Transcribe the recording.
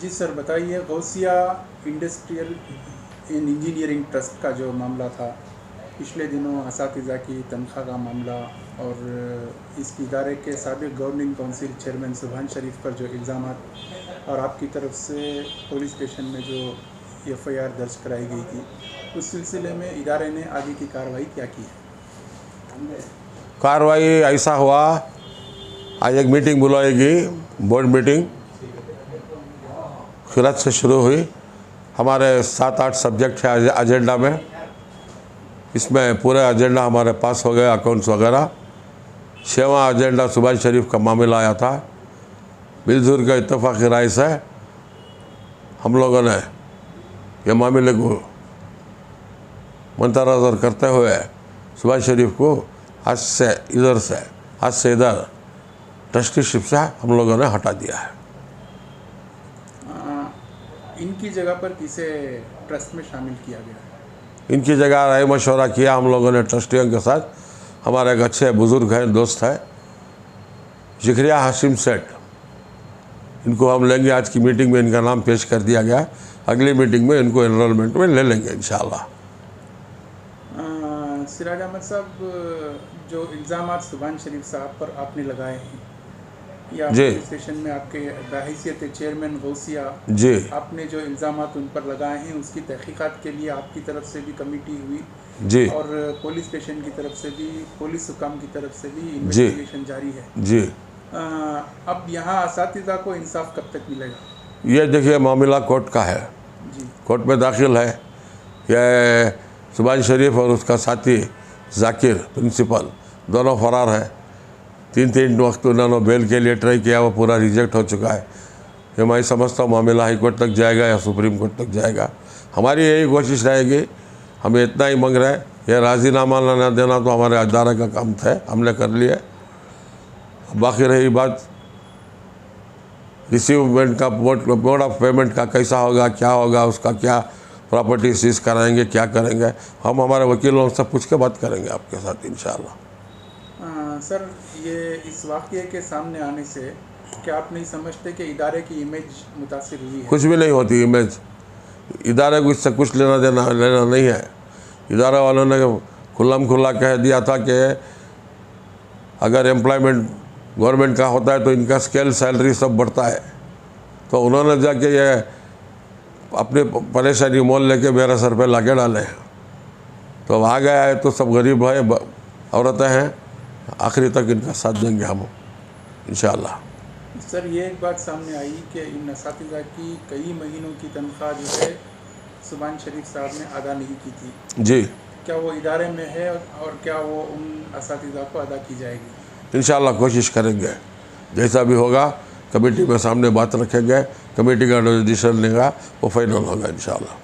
जी sir, बताइए Gausiya industrial engineering trust का जो मामला था, पिछले दिनों असातिज़ा की तनख्वाह का मामला और इस इदारे के साबिक़ गवर्निंग काउंसिल चेयरमैन सुभान शरीफ पर जो इल्ज़ामात और आपकी तरफ से पुलिस स्टेशन में जो एफआईआर दर्ज कराई गई थी, उस सिलसिले में इदारे ने आगे की कार्रवाई क्या की है? कार्रवाई ऐसा हुआ, आज एक मीटिंग बुलाएगी, बोर्ड मीटिंग खिलत से शुरू हुई। हमारे 7-8 सब्जेक्ट है एजेंडा में। इसमें पूरे एजेंडा हमारे पास हो गए, अकाउंट्स वगैरह। 6वां एजेंडा सुभान शरीफ का मामला आया था। मिलजुल के इत्तेफाक़ी राय से हम लोगों ने ये मामले को मद्देनज़र करते हुए सुभान शरीफ को आज से इधर ट्रस्टीशिप से हम लोगों ने हटा दिया है। इनकी जगह पर किसे ट्रस्ट में शामिल किया गया है? इनकी जगह राय मशवरा किया हम लोगों ने ट्रस्टियों के साथ। हमारे एक अच्छे बुज़ुर्ग हैं, दोस्त हैं, ज़िक्रिया हाशिम सेठ। इनको हम लेंगे, आज की मीटिंग में इनका नाम पेश कर दिया गया। अगली मीटिंग में इनको एनरोलमेंट में ले लेंगे इंशाअल्लाह। सिराज अहमद साहब, जो इल्ज़ामात सुभान शरीफ साहब पर आपने लगाए हैं या पुलिस स्टेशन में आपके बहैसियत चेयरमैन गौसिया जी, आपने जो इल्ज़ामात उन पर लगाए हैं, उसकी तहकीकात के लिए आपकी तरफ से भी कमेटी हुई जी, और पुलिस स्टेशन की तरफ से भी, पुलिस हुकाम की तरफ से भी इन्वेस्टिगेशन जारी है जी। अब यहाँ असातिज़ा को इंसाफ कब तक मिलेगा? ये देखिए, मामला कोर्ट का है जी, कोर्ट में दाखिल है। यह सुभान शरीफ और उसका साथी जाकिर प्रिंसिपल दोनों फरार हैं। 3 वक्त उन्होंने बेल के लिए ट्राई किया, वो पूरा रिजेक्ट हो चुका है। ये मैं समझता हूँ मामला हाई कोर्ट तक जाएगा या सुप्रीम कोर्ट तक जाएगा। हमारी यही कोशिश रहेगी, हमें इतना ही मांग रहे हैं, ये राज़ीनामा न देना तो हमारे अदारा का काम था, हमने कर लिया। बाकी रही बात रिसीवमेंट का, मोड ऑफ पेमेंट का कैसा होगा, क्या होगा, उसका क्या प्रॉपर्टी सीज कराएंगे, क्या करेंगे, हम हमारे वकीलों से पूछ के बात करेंगे आपके साथ इंशाअल्लाह। सर, ये इस वाक़ये के सामने आने से क्या आप नहीं समझते कि इदारे की इमेज मुतासिर हुई है? कुछ भी नहीं होती इमेज। इदारे को इससे कुछ लेना नहीं है। इदारा वालों ने खुल्ला कह दिया था कि अगर एम्प्लॉयमेंट गवर्नमेंट का होता है तो इनका स्केल सैलरी सब बढ़ता है। तो उन्होंने जाके ये अपनी परेशानी मोल लेके मेरे सर पे लाके डाले हैं। तो आ गया है तो सब गरीब भाई औरतें हैं, आखिरी तक इनका साथ देंगे हम इंशाअल्लाह। सर, ये एक बात सामने आई कि इन असातिज़ा की कई महीनों की तनख्वाह जो है सुभान शरीफ साहब ने अदा नहीं की थी। जी, क्या वो इदारे में है और क्या वो उन असातिज़ा को अदा की जाएगी? इंशाअल्लाह कोशिश करेंगे, जैसा भी होगा कमेटी में सामने बात रखेंगे, कमेटी का जो डिसीजन लेगा वो फाइनल होगा इंशाअल्लाह।